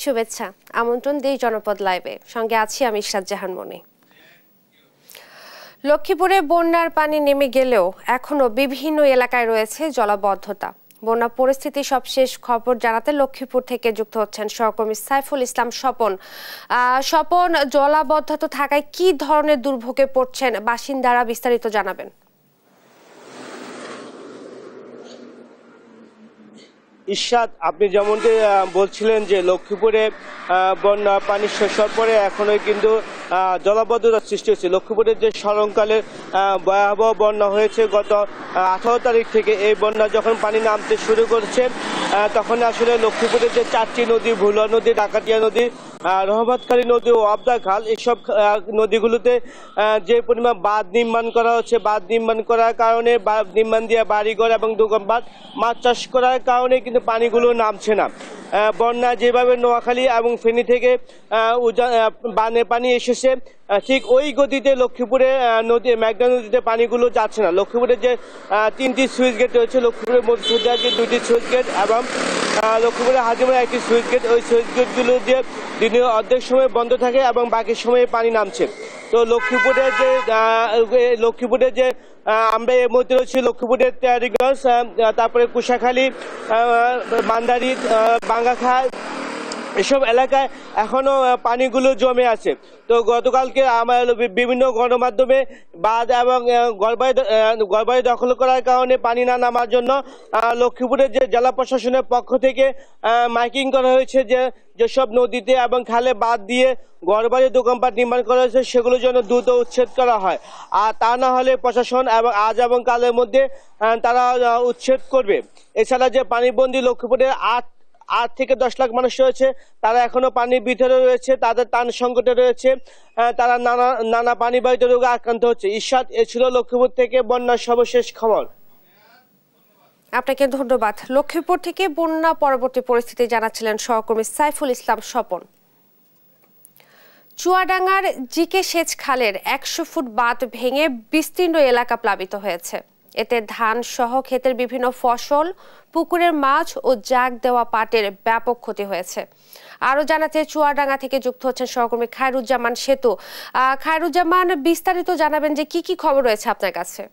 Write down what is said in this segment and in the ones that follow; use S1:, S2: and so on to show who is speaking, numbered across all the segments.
S1: শুভেচ্ছা আমন্ত্রণ দেই জনপদ লাইভে। সঙ্গে আছি আমি ইশরাত জাহান মনি। লক্ষ্মীপুরে বন্যার পানি নেমে গেলেও এখনো বিভিন্ন এলাকায় রয়েছে জলাবদ্ধতা। বন্যা পরিস্থিতি সবশেষ খবর জানাতে লক্ষ্মীপুর থেকে যুক্ত হচ্ছেন সহকর্মী সাইফুল ইসলাম স্বপন। স্বপন, জলাবদ্ধতা থাকায় কি ধরনের দুর্ভোগে পড়ছেন বাসিন্দারা, বিস্তারিত জানাবেন।
S2: ইশরাত, আপনি যেমনটি বলছিলেন যে লক্ষ্মীপুরে বন্যা পানি শেষ হওয়ার পরে এখনোই কিন্তু জলাবদ্ধতার সৃষ্টি হচ্ছে। লক্ষ্মীপুরের যে স্মরণকালে ভয়াবহ বন্যা হয়েছে গত 18 তারিখ থেকে, এই বন্যা যখন পানি নামতে শুরু করছে তখন আসলে লক্ষ্মীপুরের যে 4টি নদী, ভুলুয়া নদী, ডাকাতিয়া নদী, রহমতখালী নদী ও অবদা খাল, এইসব নদীগুলোতে যে পরিমাণ বাঁধ নির্মাণ করা হচ্ছে, বাঁধ নির্মাণ করার কারণে নির্মাণ দিয়ে বাড়িঘর এবং দোকানপাট, মাছ চাষ করার কারণে কিন্তু পানিগুলো নামছে না। বন্যা যেভাবে নোয়াখালী এবং ফেনী থেকে বানে পানি এসেছে, ঠিক ওই গতিতে লক্ষ্মীপুরে মেঘনা নদীতে পানিগুলো যাচ্ছে না। লক্ষ্মীপুরের যে 3টি সুইচ গেট রয়েছে, লক্ষ্মীপুরের মধ্যে 2টি সুইচ গেট এবং লক্ষ্মীপুরে হাজিমারা 1টি সুইচ গেট, ওই সুইচ গেটগুলো দিয়ে দিনের অর্ধেক সময় বন্ধ থাকে এবং বাকি সময়ে পানি নামছে। তো লক্ষ্মীপুরের যে আমরা এর মধ্যে রয়েছি লক্ষ্মীপুরের তেয়ারিগঞ্জ, তারপরে কুশাখালী, মান্দারি, বাঙ্গাখাল, এসব এলাকায় এখনো পানিগুলো জমে আছে। তো গতকালকে আমার বিভিন্ন গণমাধ্যমে বাঁধ এবং গড়বাড়ি দখল করার কারণে পানি না নামার জন্য লক্ষ্মীপুরের যে জেলা প্রশাসনের পক্ষ থেকে মাইকিং করা হয়েছে যে যেসব নদীতে এবং খালে বাঁধ দিয়ে ঘরবাড়ি দোকানপাট নির্মাণ করা হয়েছে সেগুলো যেন দ্রুত উচ্ছেদ করা হয়। আর তা না হলে প্রশাসন এবং আজ এবং কালের মধ্যে তারা উচ্ছেদ করবে। এছাড়া যে পানিবন্দী লক্ষ্মীপুরের 8 থেকে 10 লাখ মানুষ রয়েছে, তারা এখনো পানির ভিতরে রয়েছে, তাদের ত্রাণ সংকটে রয়েছে, তারা নানা পানিবাহিত রোগে আক্রান্ত হচ্ছে। ইশরাত, এ ছিল লক্ষ্মীপুর থেকে বন্যার সর্বশেষ খবর।
S1: আপনাকে ধন্যবাদ। লক্ষ্মীপুর থেকে বন্যা পরবর্তী পরিস্থিতি জানাচ্ছিলেন সহকর্মী সাইফুল ইসলাম স্বপন। চুয়াডাঙ্গার জিকে সেচ খালের 100 ফুট বাঁধ ভেঙে বিস্তীর্ণ এলাকা প্লাবিত হয়েছে। এতে ধান সহ ক্ষেতের বিভিন্ন ফসল, পুকুরের মাছ ও জাগ দেওয়া পাটের ব্যাপক ক্ষতি হয়েছে। আরো জানাতে চুয়াডাঙ্গা থেকে যুক্ত হচ্ছেন সহকর্মী খায়রুজ্জামান সেতু। খায়রুজ্জামান, বিস্তারিত জানাবেন যে কি কি খবর রয়েছে আপনার কাছে।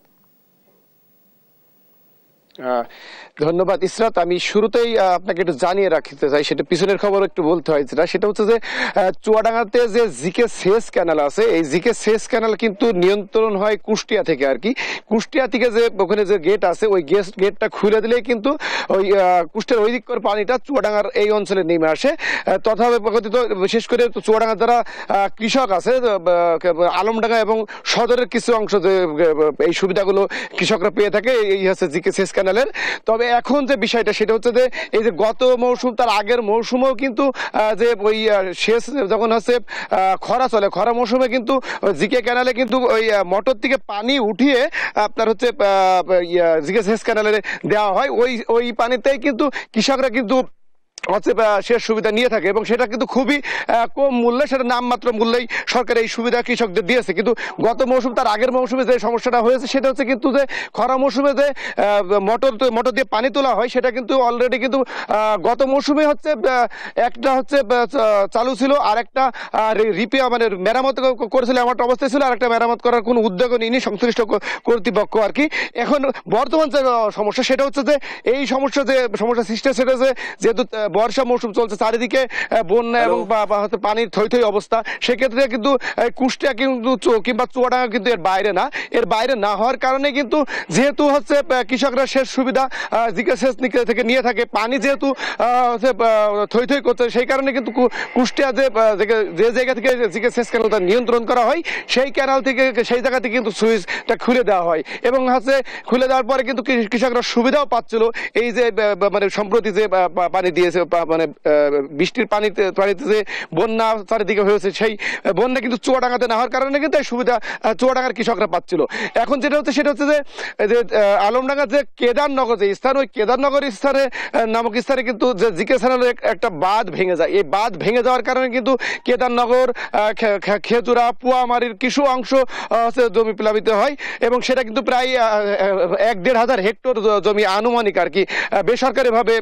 S3: ধন্যবাদ ইশরাত। আমি শুরুতেই আপনাকে একটু জানিয়ে রাখতে চাই, সেটা পিছনের খবর একটু বলতে হয়, সেটা হচ্ছে যে চুয়াডাঙ্গাতে যে জিকে সেচ ক্যানাল আছে, এই জিকে সেচ ক্যানাল কিন্তু নিয়ন্ত্রণ হয় কুষ্টিয়া থেকে আর কি। কুষ্টিয়া থেকে যে ওখানে যে গেট আছে, ওই গেটটা খুলে দিলেই কিন্তু ওই কুষ্টিয়ার ওই দিককার পানিটা চুয়াডাঙ্গার এই অঞ্চলে নেমে আসে। তথাকথিত বিশেষ করে চুয়াডাঙ্গার যারা কৃষক আছে, আলমডাঙ্গা এবং সদরের কিছু অংশ যে এই সুবিধাগুলো কৃষকরা পেয়ে থাকে এই হচ্ছে জিকে সেচ ক্যানালের। তবে এখন যে বিষয়টা সেটা হচ্ছে যে এই যে গত মৌসুম, তার আগের মৌসুমেও কিন্তু যে ওই সেচ যখন হচ্ছে খরা চলে, খরা মৌসুমে কিন্তু জিকে ক্যানালে কিন্তু ওই মোটর থেকে পানি উঠিয়ে আপনার হচ্ছে জিকে সেচ ক্যানালে দেওয়া হয়। ওই পানিতেই কিন্তু কৃষকরা কিন্তু হচ্ছে সেচ সুবিধা নিয়ে থাকে এবং সেটা কিন্তু খুবই কম মূল্যে, সেটা নামমাত্র মূল্যেই সরকার এই সুবিধা কৃষকদের দিয়েছে। কিন্তু গত মৌসুম, তার আগের মৌসুমে যে সমস্যাটা হয়েছে সেটা হচ্ছে কিন্তু যে খরা মৌসুমে যে মোটর দিয়ে পানি তোলা হয়, সেটা কিন্তু অলরেডি কিন্তু গত মৌসুমে হচ্ছে একটা হচ্ছে চালু ছিল, আর একটা মানে মেরামত করেছিল, এমন একটা অবস্থায় ছিল, আর একটা মেরামত করার কোনো উদ্যোগও নিয়নি সংশ্লিষ্ট কর্তৃপক্ষ আর কি। এখন বর্তমান যে সমস্যা সেটা হচ্ছে যে এই সমস্যা সৃষ্টি সেটা যেহেতু বর্ষা মৌসুম চলছে, চারিদিকে বন্যা এবং পানির থই থই অবস্থা, সেক্ষেত্রে কিন্তু কুষ্টিয়া কিন্তু কিংবা চুয়াডাঙ্গা কিন্তু এর বাইরে না হওয়ার কারণে কিন্তু যেহেতু হচ্ছে কৃষকরা সেচ সুবিধা জিকে সেচ থেকে নিয়ে থাকে, পানি যেহেতু থই থই করছে, সেই কারণে কিন্তু কুষ্টিয়া যে জায়গা থেকে জিকে সেচ ক্যানালটা নিয়ন্ত্রণ করা হয়, সেই ক্যানাল থেকে সেই জায়গা থেকে কিন্তু সুইচটা খুলে দেওয়া হয় এবং হচ্ছে খুলে দেওয়ার পরে কিন্তু কৃষকরা সুবিধাও পাচ্ছিল। এই যে মানে সম্প্রতি যে পানি দিয়েছে, মানে বৃষ্টির পানিতে যে বন্যা চারিদিকে হয়েছে, সেই বন্যা কিন্তু চুয়াডাঙ্গাতে না হওয়ার কারণে কিন্তু এই সুবিধা চুয়াডাঙ্গার কৃষকরা পাচ্ছিল। এখন যেটা হচ্ছে সেটা হচ্ছে যে আলমডাঙ্গার যে কেদারনগর যে স্থান, ওই কেদারনগর স্থানে নামক স্থানে কিন্তু যে জিকে চ্যানেলের একটা বাঁধ ভেঙে যায়। এই বাঁধ ভেঙে যাওয়ার কারণে কিন্তু কেদারনগর, খেজুরা, পুয়ামারির কিছু অংশ জমি প্লাবিত হয় এবং সেটা কিন্তু প্রায় 1-1.5 হাজার হেক্টর জমি আনুমানিক আর কি বেসরকারিভাবে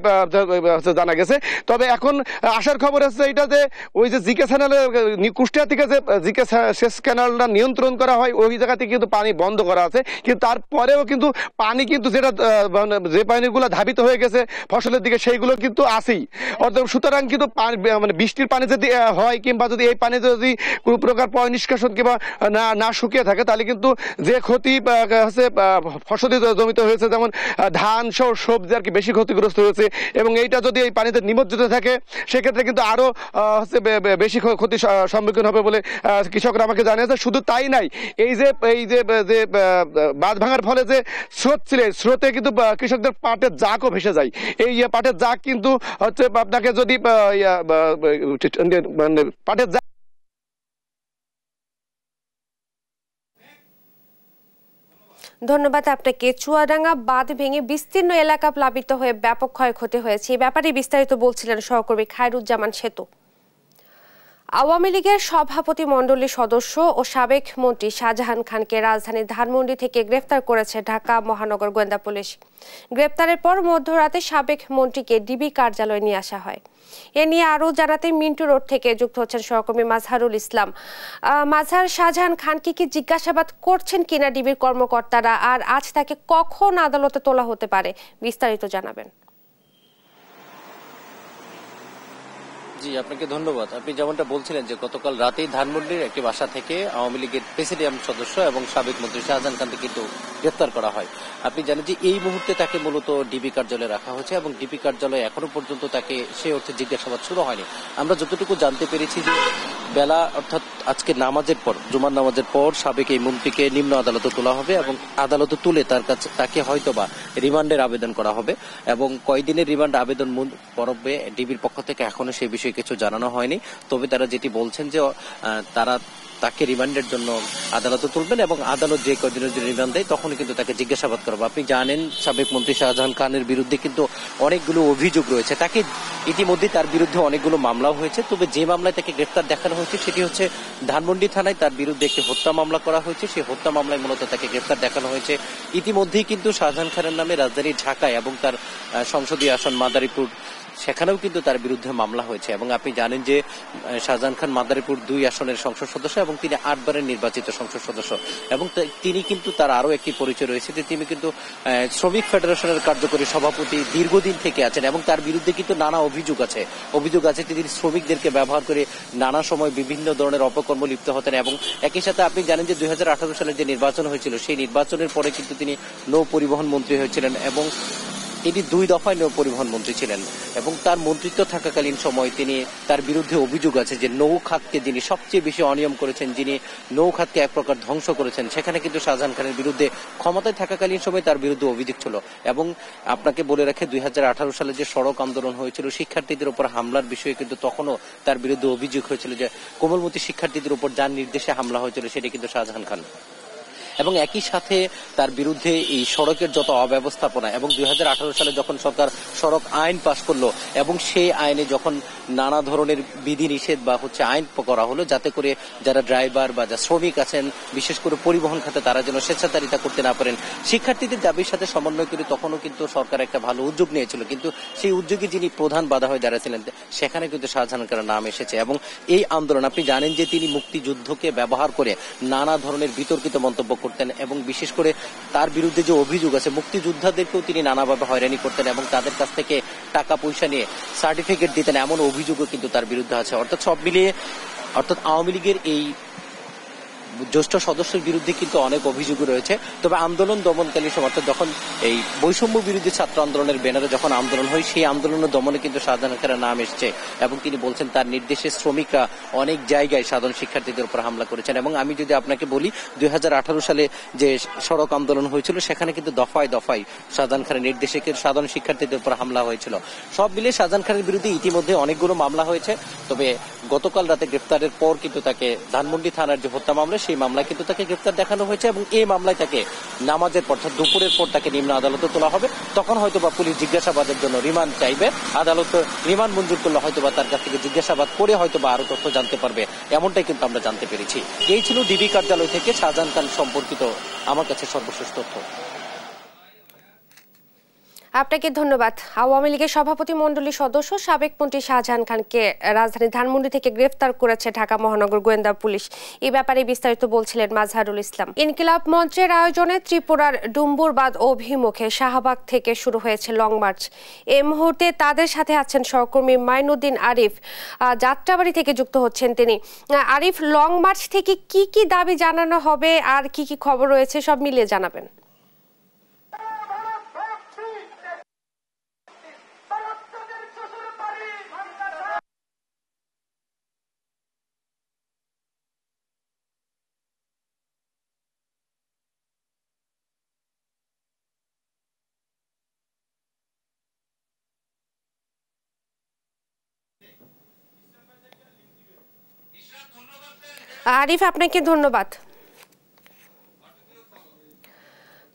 S3: জানা গেছে। গেছে। তবে এখন আসার খবর আছে এটাতে ওই যে জিকে চ্যানেলে কুষ্টিয়া থেকে যে জিকে সেচ ক্যানালটা নিয়ন্ত্রণ করা হয় ওই জায়গা থেকে কিন্তু পানি বন্ধ করা আছে, কিন্তু তারপরেও কিন্তু পানি কিন্তু যেটা যে পানিগুলো ধাবিত হয়ে গেছে ফসলের দিকে সেইগুলো কিন্তু আছেই। অর্থাৎ সুতরাং কিন্তু মানে বৃষ্টির পানি যদি হয় কিংবা যদি এই পানি যদি কোনো প্রকার পয় নিষ্কাশন কিংবা না শুকিয়ে থাকে তাহলে কিন্তু যে ক্ষতি হচ্ছে ফসলি জমিতে হয়েছে, যেমন ধান সহ সবজি আর কি বেশি ক্ষতিগ্রস্ত হয়েছে, এবং এইটা যদি এই পানিতে নিমজ্জিত থাকে সেক্ষেত্রে কিন্তু আরো হচ্ছে বেশি ক্ষতির সম্মুখীন হবে বলে কৃষকরা আমাকে জানিয়েছে। শুধু তাই নাই, এই যে বাঁধ ভাঙার ফলে যে স্রোত ছিল স্রোতে কিন্তু কৃষকদের পাটের জাকও ভেসে যায়। এই পাটের জাক কিন্তু হচ্ছে আপনাকে যদি পাটের জাক
S1: ধন্যবাদ আপনাকে। চুয়াডাঙ্গা বাঁধ ভেঙে বিস্তীর্ণ এলাকা প্লাবিত হয়ে ব্যাপক ক্ষয়ক্ষতি হয়েছে, এই ব্যাপারে বিস্তারিত বলছিলেন সহকর্মী খায়রুজ্জামান সেতু। আওয়ামী লীগের সভাপতি মণ্ডলীর সদস্য ও সাবেক মন্ত্রী শাহজাহান খানকে রাজধানীর ধানমন্ডি থেকে গ্রেফতার করেছে ঢাকা মহানগর গোয়েন্দা পুলিশ। গ্রেফতারের পর মধ্যরাতে সাবেক মন্ত্রীকে ডিবি কার্যালয়ে নিয়ে আসা হয়। এ নিয়ে আরও জানাতে মিন্টু রোড থেকে যুক্ত হচ্ছেন সহকর্মী মাজহারুল ইসলাম। মাজহার, শাহজাহান খানকে কি জিজ্ঞাসাবাদ করছেন কিনা ডিবির কর্মকর্তারা, আর আজ তাকে কখন আদালতে তোলা হতে পারে, বিস্তারিত জানাবেন।
S4: জি, আপনাকে ধন্যবাদ। আপনি যেমনটা বলছিলেন যে গতকাল রাতেই ধানমন্ডির একটি বাসা থেকে আওয়ামী লীগের প্রেসিডিয়াম সদস্য এবং সাবেক মন্ত্রী শাহজাহান খানকে কিন্তু গ্রেফতার করা হয়। আপনি জানেন যে এই মুহূর্তে তাকে মূলত ডিবি কার্যালয়ে রাখা হয়েছে এবং ডিবি কার্যালয়ে এখনো পর্যন্ত তাকে সে অর্থে জিজ্ঞাসাবাদ শুরু হয়নি। আমরা যতটুকু জানতে পেরেছি যে বেলা অর্থাৎ আজকে নামাজের পর, জুমার নামাজের পর সাবেক এই মন্ত্রীকে নিম্ন আদালতে তোলা হবে এবং আদালতে তুলে তাকে হয়তোবা রিমান্ডের আবেদন করা হবে এবং কয়দিনের রিমান্ড আবেদন পড়বে ডিবির পক্ষ থেকে এখনো সেই বিষয়ে কিছু জানানো হয়নি। তবে তারা যেটি বলছেন যে তারা তাকে রিমান্ডের জন্য আদালতে তুলবেন এবং আদালত যে কয়দিনের জন্য রিমান্ড দেয় তখনই কিন্তু তাকে জিজ্ঞাসাবাদ করবে। আপনি জানেন সাবেক মন্ত্রী শাহজাহান খানের বিরুদ্ধে কিন্তু অনেকগুলো অভিযোগ রয়েছে, তাকে ইতিমধ্যে তার বিরুদ্ধে অনেকগুলো মামলাও হয়েছে। তবে যে মামলায় তাকে গ্রেফতার দেখানো হয়েছে সেটি হচ্ছে ধানমন্ডি থানায় তার বিরুদ্ধে একটি হত্যা মামলা করা হয়েছে। সেই হত্যা মামলায় মূলত তাকে গ্রেফতার দেখানো হয়েছে। ইতিমধ্যেই কিন্তু শাহজাহান খানের নামে রাজধানী ঢাকায় এবং তার সংসদীয় আসন মাদারীপুর সেখানেও কিন্তু তার বিরুদ্ধে মামলা হয়েছে এবং আপনি জানেন যে শাহজাহান খান মাদারীপুর 2 আসনের সংসদ সদস্য এবং তিনি 8 বারের নির্বাচিত সংসদ সদস্য এবং তিনি কিন্তু তার আরো একটি পরিচয় রয়েছে যে তিনি কিন্তু শ্রমিক ফেডারেশনের কার্যকরী সভাপতি দীর্ঘদিন থেকে আছেন এবং তার বিরুদ্ধে কিন্তু নানা অভিযোগ আছে তিনি শ্রমিকদেরকে ব্যবহার করে নানা সময় বিভিন্ন ধরনের অপকর্ম লিপ্ত হতেন এবং একই সাথে আপনি জানেন যে 2018 সালে যে নির্বাচন হয়েছিল সেই নির্বাচনের পরে কিন্তু তিনি নৌ পরিবহন মন্ত্রী হয়েছিলেন এবং তিনি 2 দফায় নৌ পরিবহন মন্ত্রী ছিলেন এবং তার মন্ত্রিত্ব থাকাকালীন সময় তিনি তার বিরুদ্ধে অভিযোগ আছে যে নৌ খাতকে যিনি সবচেয়ে বেশি অনিয়ম করেছেন, যিনি নৌ খাতকে এক প্রকার ধ্বংস করেছেন, সেখানে কিন্তু শাহজাহান খানের বিরুদ্ধে ক্ষমতায় থাকাকালীন সময় তার বিরুদ্ধে অভিযোগ ছিল। এবং আপনাকে বলে রাখে 2018 সালে যে সড়ক আন্দোলন হয়েছিল শিক্ষার্থীদের উপর হামলার বিষয়ে কিন্তু তখনও তার বিরুদ্ধে অভিযোগ হয়েছিল যে কোমলমতি শিক্ষার্থীদের উপর যার নির্দেশে হামলা হয়েছিল সেটি কিন্তু শাহজাহান খান। এবং একই সাথে তার বিরুদ্ধে এই সড়কের যত অব্যবস্থাপনা এবং 2018 সালে যখন সরকার সড়ক আইন পাশ করলো এবং সেই আইনে যখন নানা ধরনের বিধিনিষেধ বা আইন করা হলো যাতে করে যারা ড্রাইভার বা যারা শ্রমিক আছেন বিশেষ করে পরিবহন খাতে তারা যেন স্বেচ্ছাচারিতা করতে না পারেন, শিক্ষার্থীদের দাবির সাথে সমন্বয় করে তখনও কিন্তু সরকার একটা ভালো উদ্যোগ নিয়েছিল, কিন্তু সেই উদ্যোগে যিনি প্রধান বাধা হয়ে দাঁড়িয়েছিলেন সেখানে কিন্তু শাহজাহান খানের নাম এসেছে। এবং এই আন্দোলন আপনি জানেন যে তিনি মুক্তিযুদ্ধকে ব্যবহার করে নানা ধরনের বিতর্কিত মন্তব্য করতেন এবং বিশেষ করে তার বিরুদ্ধে যে অভিযোগ আছে মুক্তিযোদ্ধাদেরকেও তিনি নানাভাবে হয়রানি করতেন এবং তাদের কাছ থেকে টাকা পয়সা নিয়ে সার্টিফিকেট দিতেন, এমন অভিযোগও কিন্তু তার বিরুদ্ধে আছে। অর্থাৎ সব মিলিয়ে আওয়ামী লীগের এই জ্যেষ্ঠ সদস্যের বিরুদ্ধে কিন্তু অনেক অভিযোগ রয়েছে। তবে আন্দোলন দমনকালীন সময় যখন এই বৈষম্য বিরোধী ছাত্র আন্দোলনের ব্যানারে যখন আন্দোলন হয় সেই আন্দোলন দমনে কিন্তু শাহজাহান খানের নাম এসছে এবং তিনি বলছেন তার নির্দেশে শ্রমিকরা অনেক জায়গায় সাধারণ শিক্ষার্থীদের উপর হামলা করেছেন। এবং আমি যদি আপনাকে বলি 2018 সালে যে সড়ক আন্দোলন হয়েছিল সেখানে কিন্তু দফায় দফায় শাহজাহান খানের নির্দেশে সাধারণ শিক্ষার্থীদের উপর হামলা হয়েছিল। সব মিলিয়ে শাহজাহান খানের বিরুদ্ধে ইতিমধ্যে অনেকগুলো মামলা হয়েছে। তবে গতকাল রাতে গ্রেফতারের পর কিন্তু তাকে ধানমন্ডি থানার যে হত্যা মামলা সেই মামলায় কিন্তু তাকে গ্রেফতার দেখানো হয়েছে এবং এই মামলায় তাকে নামাজের পর অর্থাৎ দুপুরের পর তাকে নিম্ন আদালতে তোলা হবে। তখন হয়তোবা পুলিশ জিজ্ঞাসাবাদের জন্য রিমান্ড চাইবে, আদালত রিমান্ড মঞ্জুর করলে হয়তোবা তার কাছ থেকে জিজ্ঞাসাবাদ করে হয়তোবা আরো তথ্য জানতে পারবে, এমনটাই কিন্তু আমরা জানতে পেরেছি। এই ছিল ডিবি কার্যালয় থেকে শাহজাহান খান সম্পর্কিত আমার কাছে সর্বশেষ তথ্য।
S1: আপনাকে ধন্যবাদ। আওয়ামী লীগের সভাপতি মণ্ডলীর সদস্য সাবেক মন্ত্রী শাহজাহান খানকে রাজধানী ধানমন্ডি থেকে গ্রেফতার করেছে ঢাকা মহানগর গোয়েন্দা পুলিশ। এই ব্যাপারে বিস্তারিত বলছিলেন মাজহারুল ইসলাম। ইনকিলাব মঞ্চের আয়োজনে ত্রিপুরার ডুম্বুরবাদ অভিমুখে শাহবাগ থেকে শুরু হয়েছে লং মার্চ। এই মুহূর্তে তাদের সাথে আছেন সহকর্মী মাইনুদ্দিন আরিফ, যাত্রাবাড়ি থেকে যুক্ত হচ্ছেন তিনি। আরিফ, লং মার্চ থেকে কি কি দাবি জানানো হবে আর কি কি খবর রয়েছে সব মিলিয়ে জানাবেন। আরিফ, আপনাকে ধন্যবাদ।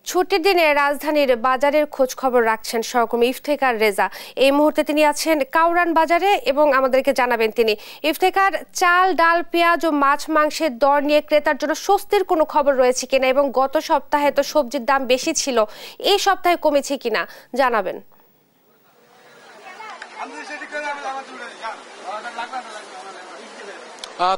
S1: ছুটির দিনে রাজধানীর বাজারের খোঁজ খবর রাখছেন সহকর্মী ইফতেখার রেজা। এই মুহূর্তে তিনি আছেন কাউরান বাজারে এবং আমাদেরকে জানাবেন তিনি। ইফতেখার, চাল, ডাল, পেঁয়াজ ও মাছ মাংসের দর নিয়ে ক্রেতার জন্য স্বস্তির কোনো খবর রয়েছে কিনা এবং গত সপ্তাহে তো সবজির দাম বেশি ছিল, এই সপ্তাহে কমেছে কিনা জানাবেন।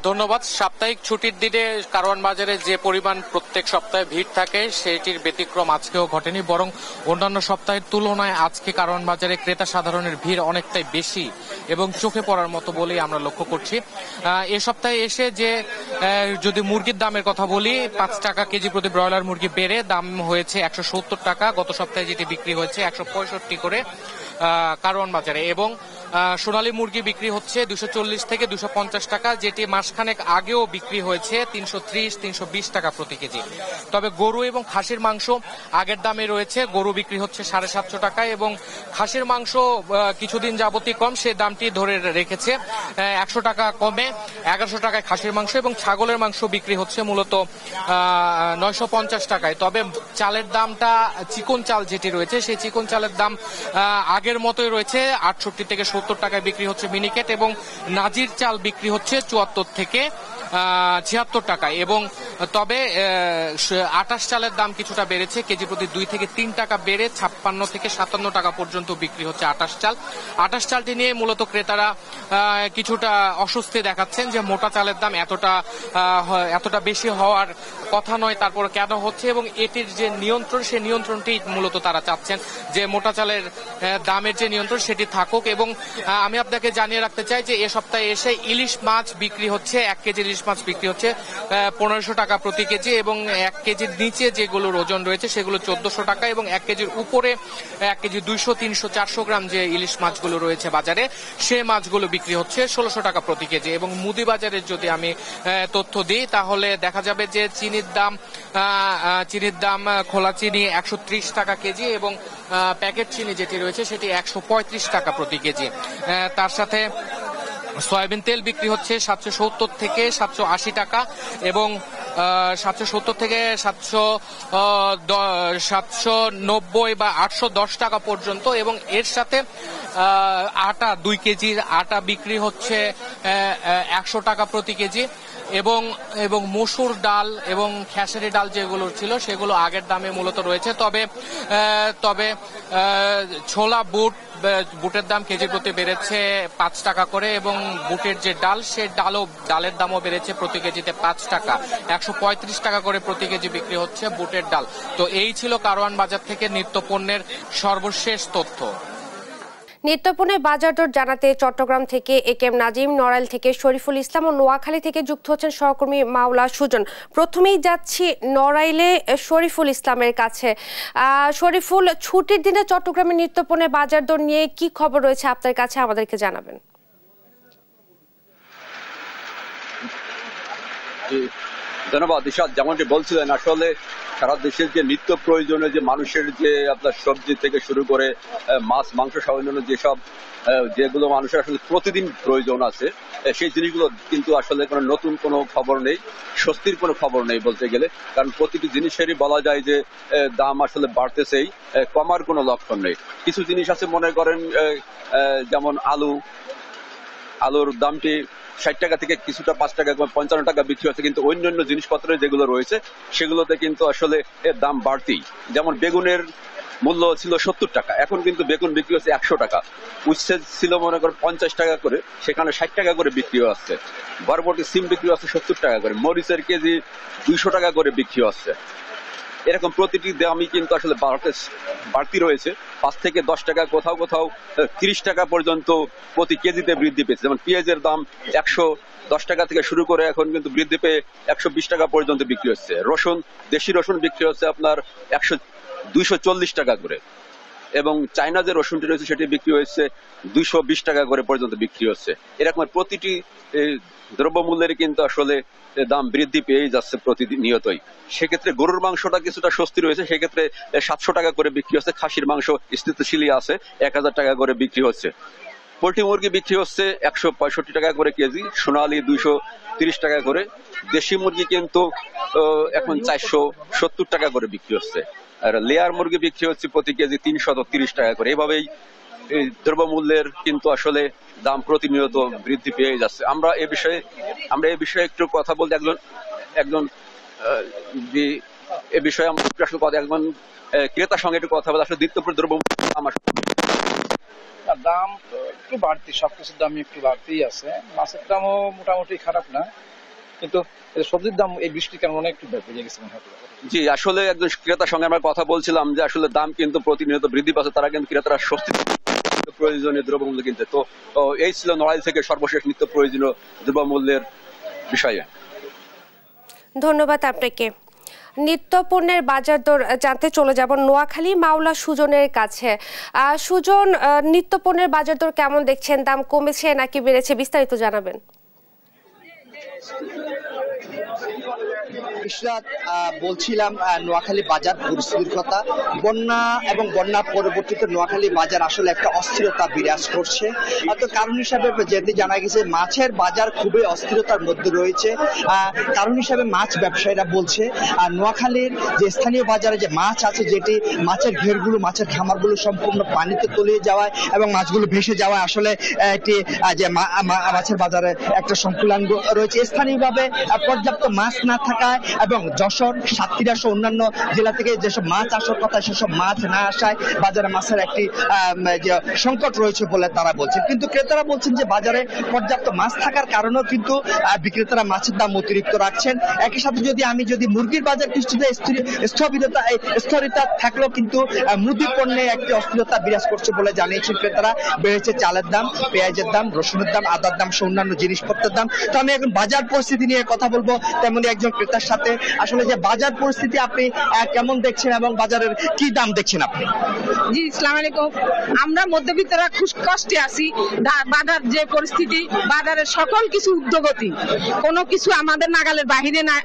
S5: ধন্যবাদ। সাপ্তাহিক ছুটির দিনে কারওয়ান বাজারে যে পরিমাণ প্রত্যেক সপ্তাহে ভিড় থাকে সেটির ব্যতিক্রম আজকেও ঘটেনি, বরং অন্যান্য সপ্তাহের তুলনায় আজকে কারওয়ান বাজারে ক্রেতা সাধারণের ভিড় অনেকটাই বেশি এবং চোখে পড়ার মতো বলেই আমরা লক্ষ্য করছি। এ সপ্তাহে এসে যে যদি মুরগির দামের কথা বলি, 5 টাকা কেজি প্রতি ব্রয়লার মুরগি বেড়ে দাম হয়েছে 170 টাকা। গত সপ্তাহে যেটি বিক্রি হয়েছে 165 করে কারওয়ান বাজারে, এবং সোনালী মুরগি বিক্রি হচ্ছে 240 থেকে 250 টাকা, যেটি মাসখানেক আগেও বিক্রি হয়েছে 330-320 টাকা প্রতি কেজি। তবে গরু এবং খাসির মাংস আগের দামে রয়েছে। গরু বিক্রি হচ্ছে 750 টাকায় এবং খাসির মাংস কিছুদিন যাবতীয় কম, সে দামটি ধরে রেখেছে 100 টাকা কমে 1100 টাকায় খাসির মাংস, এবং ছাগলের মাংস বিক্রি হচ্ছে মূলত 950 টাকায়। তবে চালের দামটা, চিকন চাল যেটি রয়েছে সেই চিকন চালের দাম আগের মতোই রয়েছে, 68 থেকে 70 টাকায় বিক্রি হচ্ছে মিনিকেট, এবং নাজির চাল বিক্রি হচ্ছে 74 থেকে 76 টাকায়। এবং তবে আটাশ চালের দাম কিছুটা বেড়েছে, কেজি প্রতি 2 থেকে 3 টাকা বেড়ে 56 থেকে 57 টাকা পর্যন্ত বিক্রি হচ্ছে আটাশ চাল। আটাশ চালটি নিয়ে মূলত ক্রেতারা কিছুটা অস্বস্তি দেখাচ্ছেন যে মোটা চালের দাম এতটা বেশি হওয়ার কথা নয়, তারপর কেন হচ্ছে, এবং এটির যে নিয়ন্ত্রণ, সেই নিয়ন্ত্রণটি মূলত তারা চাচ্ছেন যে মোটা চালের দামের যে নিয়ন্ত্রণ সেটি থাকুক। এবং আমি আপনাকে জানিয়ে রাখতে চাই যে এ সপ্তাহে এসে ইলিশ মাছ বিক্রি হচ্ছে, 1 কেজি ইলিশ মাছ বিক্রি হচ্ছে 1500 টাকা প্রতি কেজি, এবং 1 কেজির নিচে যেগুলোর ওজন রয়েছে সেগুলো 1400 টাকা, এবং 1 কেজির উপরে 1 কেজি 200, 300, 400 গ্রাম যে ইলিশ মাছগুলো রয়েছে বাজারে, সে মাছগুলো বিক্রি হচ্ছে 1600 টাকা প্রতি কেজি। এবং মুদি বাজারের যদি আমি তথ্য দিই তাহলে দেখা যাবে যে চিনির দাম খোলা চিনি 130 টাকা কেজি, এবং প্যাকেট চিনি যেটি রয়েছে সেটি 135 টাকা প্রতি কেজি। তার সাথে সয়াবিন তেল বিক্রি হচ্ছে 770 থেকে 780 টাকা, এবং 770 থেকে 790 বা 810 টাকা পর্যন্ত। এবং এর সাথে আটা, 2 কেজির আটা বিক্রি হচ্ছে 100 টাকা প্রতি কেজি, এবং মসুর ডাল এবং খেসারি ডাল যেগুলো ছিল সেগুলো আগের দামে মূলত রয়েছে। তবে ছোলা বুটের দাম কেজি প্রতি বেড়েছে 5 টাকা করে, এবং বুটের যে ডাল, সে ডালের দামও বেড়েছে প্রতি কেজিতে 5 টাকা, 135 টাকা করে প্রতি কেজি বিক্রি হচ্ছে বুটের ডাল। তো এই ছিল কারওয়ান বাজার থেকে নিত্যপণ্যের সর্বশেষ তথ্য।
S1: নিত্যপণ্যের বাজার দর জানাতে চট্টগ্রাম থেকে একেএম নাজিম, নড়াইল থেকে শরীফুল ইসলাম ও নোয়াখালী থেকে যুক্ত হচ্ছেন সহকর্মী মাওলা সুজন। প্রথমেই যাচ্ছি নড়াইলে শরীফুল ইসলামের কাছে। শরীফুল, ছুটির দিনে চট্টগ্রামের নিত্যপণ্যের বাজার দর নিয়ে কি খবর রয়েছে আপনার কাছে, আমাদেরকে জানাবেন।
S6: ধন্যবাদ ইশাদ। যেমনটি বলছিলেন, আসলে সারা দেশের যে নিত্য প্রয়োজনীয় যে মানুষের যে আপনার সবজি থেকে শুরু করে মাছ মাংস অন্যান্য যেগুলো মানুষের আসলে প্রতিদিন প্রয়োজন আছে, সেই জিনিসগুলো কিন্তু আসলে কোনো নতুন কোনো খবর নেই, স্বস্তির কোনো খবর নেই বলতে গেলে। কারণ প্রতিটি জিনিসেরই বলা যায় যে দাম আসলে বাড়তেছেই, কমার কোনো লক্ষণ নেই। কিছু জিনিস আছে, মনে করেন যেমন আলুর দামটি 60 টাকা থেকে কিছুটা 5 টাকা 55 টাকা বিক্রি হচ্ছে, কিন্তু অন্যান্য জিনিসপত্রের যেগুলো রয়েছে সেগুলোতে কিন্তু আসলে এর দাম বাড়তি। যেমন বেগুনের মূল্য ছিল 70 টাকা, এখন কিন্তু বেগুন বিক্রি হচ্ছে 100 টাকা। উচ্ছে ছিল মনে করো 50 টাকা করে, সেখানে 60 টাকা করে বিক্রি হচ্ছে। বরবটি সিম বিক্রি হচ্ছে 70 টাকা করে, মরিচের কেজি 200 টাকা করে বিক্রি হচ্ছে। এরকম প্রতিটি দামই কিন্তু আসলে বাড়তি রয়েছে। 5 থেকে 10 টাকা, কোথাও কোথাও 30 টাকা পর্যন্ত প্রতি কেজিতে বৃদ্ধি পেয়েছে। যেমন পেঁয়াজের দাম 110 টাকা থেকে শুরু করে এখন কিন্তু বৃদ্ধি পেয়ে 120 টাকা পর্যন্ত বিক্রি হচ্ছে। রসুন, দেশি রসুন বিক্রি হচ্ছে আপনার 240 টাকা করে, এবং চায়না যে রসুনটি রয়েছে সেটি বিক্রি হয়েছে 220 টাকা করে পর্যন্ত বিক্রি হচ্ছে। এরকম প্রতিটি দ্রব্যমূল্যের কিন্তু আসলে দাম বৃদ্ধি পেয়েই যাচ্ছে প্রতিনিয়তই। সেক্ষেত্রে গরুর মাংসটা কিছুটা স্বস্তি রয়েছে, সেক্ষেত্রে 700 টাকা করে বিক্রি হচ্ছে। খাসির মাংস স্থিতিশীলই আছে, 1000 টাকা করে বিক্রি হচ্ছে। পোল্ট্রি মুরগি বিক্রি হচ্ছে 165 টাকা করে কেজি, সোনালী 230 টাকা করে। দেশি মুরগি কিন্তু এখন 470 টাকা করে বিক্রি হচ্ছে, আর লেয়ার মুরগি বিক্রি হচ্ছে প্রতি কেজি 330 টাকা করে। এভাবেই এই দ্রব্যমূল্যের কিন্তু আসলে দাম প্রতিনিয়ত বৃদ্ধি পেয়ে যাচ্ছে। আমরা এই বিষয়ে একটু কথা বলতে একজন এ বিষয়ে আমরা আসলে একজন ক্রেতার সঙ্গে একটু কথা বলে আসলে নিত্যপ্রয়োজনীয় দ্রব্যমূল্য
S7: দাম একটু বাড়তি, সবকিছুর দাম একটু বাড়তেই আছে। মাছের দামও মোটামুটি খারাপ না, কিন্তু সবজির দাম এই বৃষ্টির কারণে একটু বেড়ে গেছে মনে হয়।
S6: জি, আসলে একজন ক্রেতার সঙ্গে আমরা কথা বলছিলাম যে আসলে দাম কিন্তু প্রতিনিয়ত বৃদ্ধি পাচ্ছে, তারা কিন্তু ক্রেতারা স্বস্তি প্রয়োজনীয় দ্রব্যমূল্য কিনতে। তো এই ছিল নড়াইল থেকে সর্বশেষ নিত্য প্রয়োজনীয় দ্রব্যমূল্যের বিষয়ে।
S1: ধন্যবাদ আপনাকে। নিত্য পণ্যের বাজার দর জানতে চলে যাব নোয়াখালী মাওলা সুজনের কাছে। সুজন, নিত্য পণ্যের বাজার দর কেমন দেখছেন? দাম কমেছে নাকি বেড়েছে, বিস্তারিত জানাবেন।
S8: ইশরাত, বলছিলাম নোয়াখালী বাজার পরিস্থিতির কথা। বন্যা এবং বন্যা পরবর্তীতে নোয়াখালী বাজার আসলে একটা অস্থিরতা বিরাজ করছে। তো কারণ হিসাবে যেটি জানা গেছে, মাছের বাজার খুবই অস্থিরতার মধ্যে রয়েছে। কারণ হিসাবে মাছ ব্যবসায়ীরা বলছে নোয়াখালীর যে স্থানীয় বাজারে যে মাছ আছে, যেটি মাছের ঘেরগুলো, মাছের খামারগুলো সম্পূর্ণ পানিতে তলিয়ে যাওয়ায় এবং মাছগুলো ভেসে যাওয়ায় আসলে একটি যে মাছের বাজারে একটা সংকুলান রয়েছে। স্থানীয়ভাবে পর্যাপ্ত মাছ না থাকায় এবং যশোর, সাতক্ষীরা সহ অন্যান্য জেলা থেকে যেসব মাছ আসার কথা সেসব মাছ না আসায় বাজারে মাছের একটি সংকট রয়েছে বলে তারা বলছেন। কিন্তু ক্রেতারা বলছেন যে বাজারে পর্যাপ্ত মাছ থাকার কারণেও কিন্তু বিক্রেতারা মাছের দাম অতিরিক্ত রাখছেন। একই সাথে যদি মুরগির বাজার কিছুটা স্থিরতা থাকলেও কিন্তু মুদি পণ্যে একটি অস্থিরতা বিরাজ করছে বলে জানিয়েছেন ক্রেতারা। বেড়েছে চালের দাম, পেঁয়াজের দাম, রসুনের দাম, আদার দাম সহ অন্যান্য জিনিসপত্রের দাম। তো আমি এখন বাজার পরিস্থিতি নিয়ে কথা বলবো তেমনি একজন ক্রেতার সাথে। আসলে যে বাজার পরিস্থিতি আপনি কেমন দেখছেন এবং বাজারের কি দাম দেখছেন আপনি?
S9: জি, আসসালামু আলাইকুম। আমরা মধ্যবিত্তরা খুব কষ্টে আছি। বাজার যে পরিস্থিতি, বাজারের সকল কিছু উদ্যোগতি, কোনো কিছু আমাদের নাগালের বাহিরে নাই,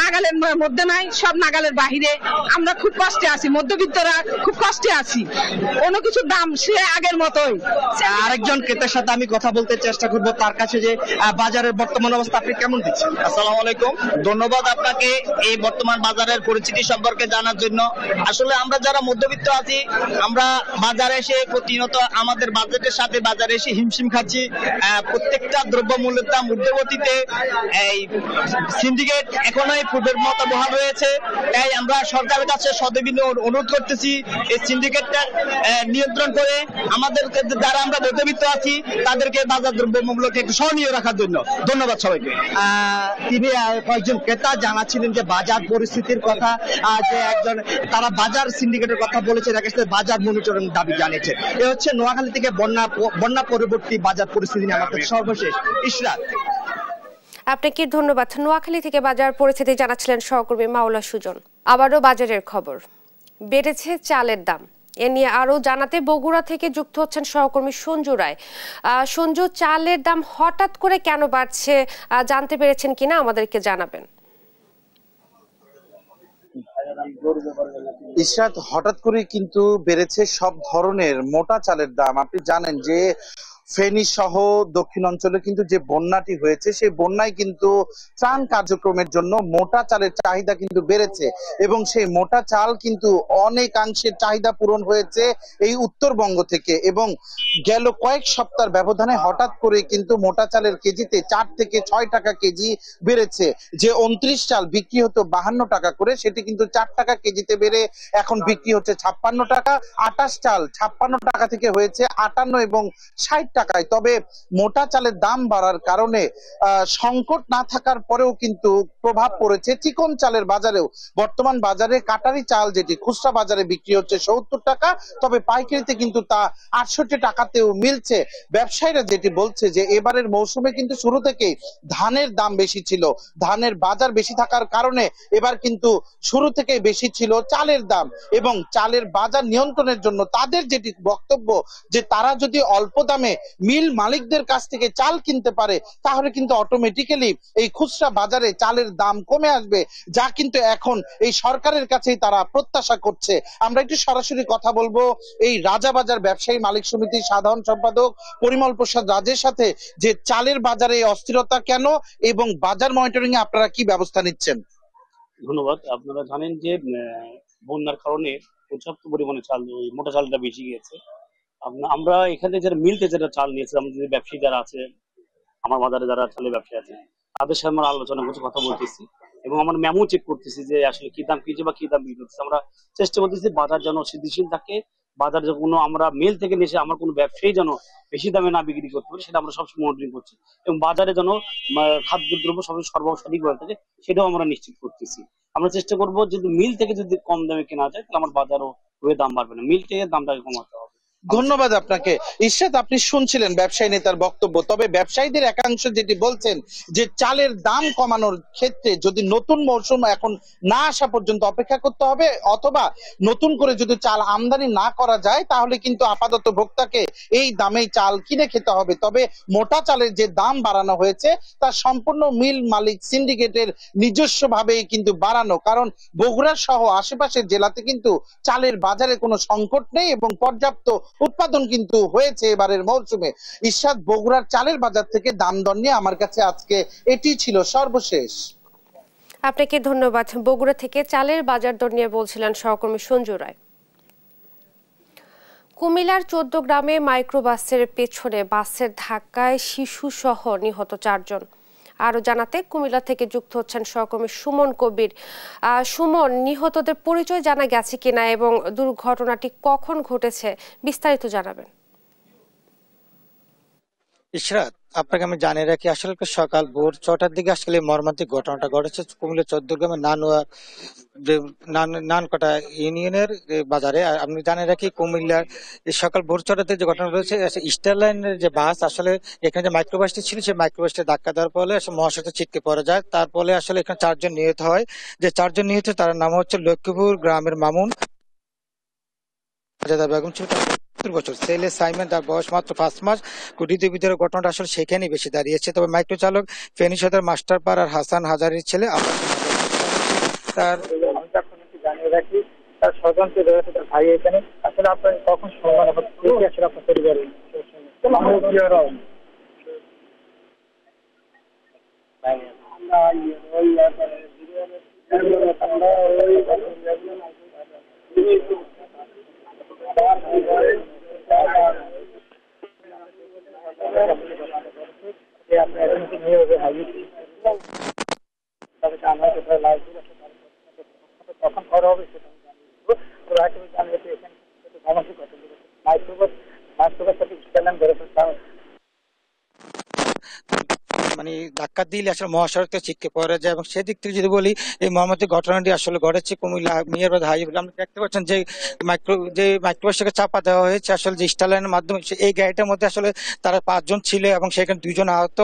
S9: নাগালের মধ্যে নাই, সব নাগালের বাহিরে। আমরা খুব কষ্টে আছি, মধ্যবিত্তরা খুব কষ্টে আছি। কোনো কিছুর দাম সে আগের মতোই।
S8: আরেকজন ক্রেতার সাথে আমি কথা বলতে চেষ্টা করব, তার কাছে যে বাজারের বর্তমান অবস্থা আপনি কেমন দেখছেন?
S10: আসসালামু আলাইকুম, ধন্যবাদ আপনাকে এই বর্তমান বাজারের পরিস্থিতি সম্পর্কে জানার জন্য। আসলে আমরা যারা মধ্যবিত্ত আছি, আমরা বাজারে এসে প্রতিনিয়ত আমাদের বাজেটের সাথে বাজারে এসে হিমশিম খাচ্ছি। প্রত্যেকটা দ্রব্যমূল্যের দাম ঊর্ধ্বগতিতে। এই সিন্ডিকেট এখনোই পূর্বের মতো বহাল রয়েছে। তাই আমরা সরকারের কাছে সদবিনীয় অনুরোধ করতেছি এই সিন্ডিকেটটা নিয়ন্ত্রণ করে আমাদের যারা আমরা মধ্যবিত্ত আছি তাদেরকে বাজার দ্রব্যমূল্যকে একটু সহনীয় রাখার জন্য। ধন্যবাদ সবাইকে।
S8: তিনি কয়েকজন ক্রেতা জানাচ্ছিলেন যে বাজার পরিস্থিতির কথা, যে একজন তারা বাজার সিন্ডিকেটের কথা বলেছেন, বাজার মনিটরিং দাবি জানিয়েছেন। এ হচ্ছে নোয়াখালী থেকে বন্যা পরবর্তী বাজার পরিস্থিতি নিয়ে আমাদের সর্বশেষ। ইশরাত,
S1: আপনাকে ধন্যবাদ। নোয়াখালী থেকে বাজার পরিস্থিতি জানাচ্ছিলেন সহকর্মী মাওলা সুজন। আবারও বাজারের খবর। বেড়েছে চালের দাম। এ নিয়ে আরো জানাতে বগুড়া থেকে যুক্ত হচ্ছেন সহকর্মী সঞ্জু রায়। সঞ্জু, চালের দাম হঠাৎ করে কেন বাড়ছে জানতে পেরেছেন কিনা আমাদেরকে জানাবেন।
S11: ইশরাত, হঠাৎ করে কিন্তু বেড়েছে সব ধরনের মোটা চালের দাম। আপনি জানেন যে ফেনী সহ দক্ষিণ অঞ্চলে কিন্তু যে বন্যাটি হয়েছে সেই বন্যায় কিন্তু ত্রাণ কার্যক্রমের জন্য মোটা চালের চাহিদা কিন্তু বেড়েছে এবং সেই মোটা চাল কিন্তু অনেকাংশের চাহিদা পূরণ হয়েছে এই উত্তরবঙ্গ থেকে এবং গেল কয়েক সপ্তাহের ব্যবধানে হঠাৎ করে কিন্তু মোটা চালের কেজিতে 4 থেকে 6 টাকা কেজি বেড়েছে। যে 29 চাল বিক্রি হতো 52 টাকা করে সেটি কিন্তু 4 টাকা কেজিতে বেড়ে এখন বিক্রি হচ্ছে 56 টাকা। 28 চাল 56 টাকা থেকে হয়েছে 58 এবং 60 টাকায়। তবে মোটা চালের দাম বাড়ার কারণে সংকট না থাকার পরেও কিন্তু প্রভাব পড়েছে চিকন চালের বাজারেও। বর্তমান বাজারে কাটারি চাল যেটি খুচরা বাজারে বিক্রি হচ্ছে 70 টাকা, তবে পাইকারিতে কিন্তু তা 68 টাকাতেও মিলছে। ব্যবসায়ীরা যেটি বলছে যে এবারের মৌসুমে কিন্তু শুরু থেকেই ধানের দাম বেশি ছিল, ধানের বাজার বেশি থাকার কারণে এবার কিন্তু শুরু থেকেই বেশি ছিল চালের দাম এবং চালের বাজার নিয়ন্ত্রণের জন্য তাদের যেটি বক্তব্য যে তারা যদি অল্প দামে মিল মালিকদের কাছ থেকে চাল কিনতে পারে তাহলে কিন্তু অটোমেটিক্যালি এই খুচরা বাজারে চালের দাম কমে আসবে, যা কিন্তু এখন এই সরকারের কাছেই তারা প্রত্যাশা করছে। আমরা একটু সরাসরি কথা বলবো এই রাজাবাজার ব্যবসায়ী মালিক সমিতির সাধারণ সম্পাদক পরিমল প্রসাদ রাজের সাথে যে চালের বাজারে অস্থিরতা কেন এবং বাজার মনিটরিং এ আপনারা কি ব্যবস্থা নিচ্ছেন।
S12: ধন্যবাদ। আপনারা জানেন যে বন্যার কারণে পর্যাপ্ত পরিমাণে চাল, মোটা চালটা বেশি গিয়েছে। আমরা এখানে যারা মিলতে যেটা চাল নিয়েছে, আমাদের ব্যবসায়ী যারা আছে, আমার বাজারে যারা চালের ব্যবসায়ী আছে, তাদের সাথে আমরা আলোচনা করছি, কথা বলতেছি এবং আমরা মেমো চেক করতেছি যে আসলে কি দাম কিনছে বা কি দাম বিক্রি করতেছে। আমরা চেষ্টা করতেছি বাজার যেন স্থিতিশীল থাকে, বাজার যে কোনো আমরা মিল থেকে নিয়ে এসে আমার কোনো ব্যবসায়ী যেন বেশি দামে না বিক্রি করতে পারে সেটা আমরা সবসময় মনিটরিং করছি এবং বাজারে যেন খাদ্যদ্রব্য সরবরাহ সঠিকভাবে থাকে সেটাও আমরা নিশ্চিত করতেছি। আমরা চেষ্টা করবো যদি মিল থেকে যদি কম দামে কেনা যায় তাহলে আমার বাজারও দাম বাড়বে না, মিল থেকে দামটাকে কমাতে হবে।
S11: ধন্যবাদ আপনাকে। ইরশাদ, আপনি শুনছিলেন ব্যবসায়ী নেতার বক্তব্য। তবে ব্যবসায়ীদের একাংশ যেটি বলছেন যে চালের দাম কমানোর ক্ষেত্রে যদি নতুন মৌসুম এখন না আসা পর্যন্ত অপেক্ষা করতে হবে অথবা নতুন করে যদি চাল আমদানি না করা যায় তাহলে কিন্তু আপাতত ভোক্তাকে এই দামেই চাল কিনে খেতে হবে। তবে মোটা চালের যে দাম বাড়ানো হয়েছে তা সম্পূর্ণ মিল মালিক সিন্ডিকেটের নিজস্ব ভাবেই কিন্তু বাড়ানো, কারণ বগুড়া সহ আশেপাশের জেলাতে কিন্তু চালের বাজারে কোনো সংকট নেই এবং পর্যাপ্ত উৎপাদন কিন্তু হয়েছে এবারের মৌসুমে। ইরশাদ, বগুড়ার চালের বাজার থেকে দাম দর নিয়ে আমার কাছে আজকে এটি ছিল সর্বশেষ।
S1: আপনাকে ধন্যবাদ। বগুড়া থেকে চালের বাজার দর নিয়ে বলছিলেন সহকর্মী সঞ্জু রায়। কুমিল্লার 14 গ্রামে মাইক্রোবাসের পেছনে বাসের ধাক্কায় শিশু সহ নিহত 4 জন। আরো জানাতে কুমিল্লা থেকে যুক্ত হচ্ছেন সহকর্মী সুমন কবির। সুমন, নিহতদের পরিচয় জানা গেছে কিনা এবং দুর্ঘটনাটি কখন ঘটেছে বিস্তারিত জানাবেন।
S13: ইশরাত, আপনাকে আমি জানিয়ে রাখি আসলে সকাল ভোর 6টার দিকে আসলে মর্মান্তিক ঘটনাটা ঘটেছে কুমিল্লা 14 গ্রামের নানকটা ইউনিয়নের বাজারে। আপনি জানিয়ে রাখি কুমিল্লার সকাল ভোর 6টার দিকে যে ঘটনা রয়েছে স্টার লাইনের যে বাস আসলে এখানে যে মাইক্রোবাসটি ছিল সেই মাইক্রোবাসটি ধাক্কা দেওয়ার ফলে মহাসড়কে ছিটকে পড়ে যায়। তার ফলে আসলে এখানে 4 জন নিহত হয়। যে 4 জন নিহত তার নাম হচ্ছে লক্ষ্মীপুর গ্রামের মামুন বেগম ছিল 70 বছর, ছেলে সাইমন তার বয়স মাত্র 5 মাস। দ্বিতীয় বিদ্যালয়ের ঘটনাটা আসলে সেখানেই বেশি দাঁড়িয়েছে। তবে মাইক্রো চালক ফেনী সদর মাস্টারপাড়ার হাসান হাজারির ছেলে তার জানিয়ে রাখি তার স্বজনকে রয়েছে তার ভাই এখানে। আসলে আপনার কখন সম্মান আসলে আপনার পরিবারের কখন করা হবে সেটা মানে ধাক্কা দিলে আসলে মহাসড়কে ছিটকে পড়ে যায়। এবং সেদিক থেকে যদি বলি এই মর্মান্তিক ঘটনাটি আসলে ঘটেছে কুমিল্লা মিয়ারবাদ হাইওয়ে। আপনি দেখতে পাচ্ছেন যে মাইক্রোবাসটাকে চাপা দেওয়া হয়েছে আসলে যে স্টার লাইনের মাধ্যমে। এই গাড়িটার মধ্যে আসলে তারা 5 জন ছিল এবং সেখানে 2 জন আহত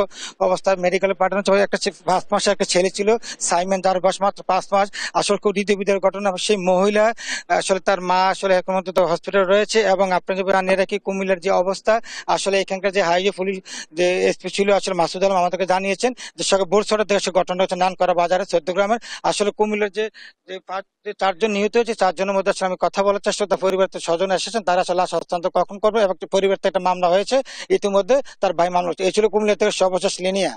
S13: অবস্থায় মেডিকেলে পাঠানো হয়েছে। একটা 5 মাসের একটা ছেলে ছিল সাইমন, যার বয়স মাত্র 5 মাস। আসলে খুব হৃদয়বিদারক ঘটনা। সেই মহিলা আসলে তার মা আসলে এখন পর্যন্ত হসপিটাল রয়েছে। এবং আপনাদের জানিয়ে রাখি কুমিল্লার যে অবস্থা আসলে এখানকার যে হাইওয়ে পুলিশ যে এসপি ছিল আসলে মাসুদ আলম আমাদের আপনাকে জানিয়েছেন যে সকাল ভোর ৬টা থেকে ঘটনা হচ্ছে নানকরা বাজারে ১৪ গ্রামের। আসলে কুমিল্লার যে ৪ জন নিহত হয়েছে ৪ জনের মধ্যে আসলে আমি কথা বলার চেষ্টা করতে, পরিবারের স্বজন এসেছেন, তারা আসলে লাশ হস্তান্তর কখন করবে এবং পরিবার থেকে একটা মামলা হয়েছে ইতিমধ্যে, তার ভাই মামলা। এই ছিল কুমিল্লা থেকে সর্বশেষ লিনিয়া।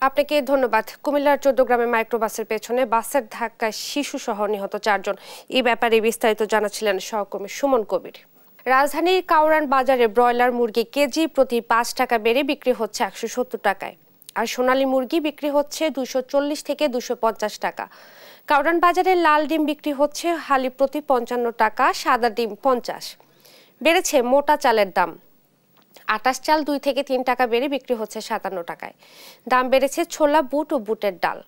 S1: আপনাকে ধন্যবাদ। কুমিল্লার ১৪ গ্রামে মাইক্রোবাসের পেছনে বাসের ধাক্কায় শিশু সহ নিহত ৪ জন। এই ব্যাপারে বিস্তারিত জানাচ্ছিলেন সহকর্মী সুমন কবির। রাজধানীর কাউরান বাজারে ব্রয়লার মুরগি কেজি প্রতি ৫ টাকা বেড়ে বিক্রি হচ্ছে ১৭০ টাকায়, আর সোনালী মুরগি বিক্রি হচ্ছে ২৪০ থেকে ২৫০ টাকা। কাউরান বাজারে লাল ডিম বিক্রি হচ্ছে হালি প্রতি ৫৫ টাকা, সাদা ডিম ৫০। বেড়েছে মোটা চালের দাম। আটাশ চাল ২ থেকে ৩ টাকা বেড়ে বিক্রি হচ্ছে ৫৭ টাকায়। দাম বেড়েছে ছোলা, বুট ও বুটের ডাল।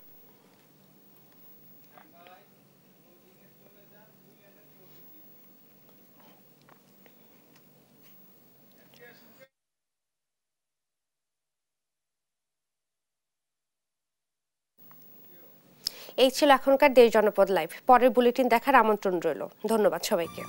S1: এই ছিল এখনকার দেশ জনপদ লাইভ। পরের বুলেটিন দেখার আমন্ত্রণ রইল। ধন্যবাদ সবাইকে।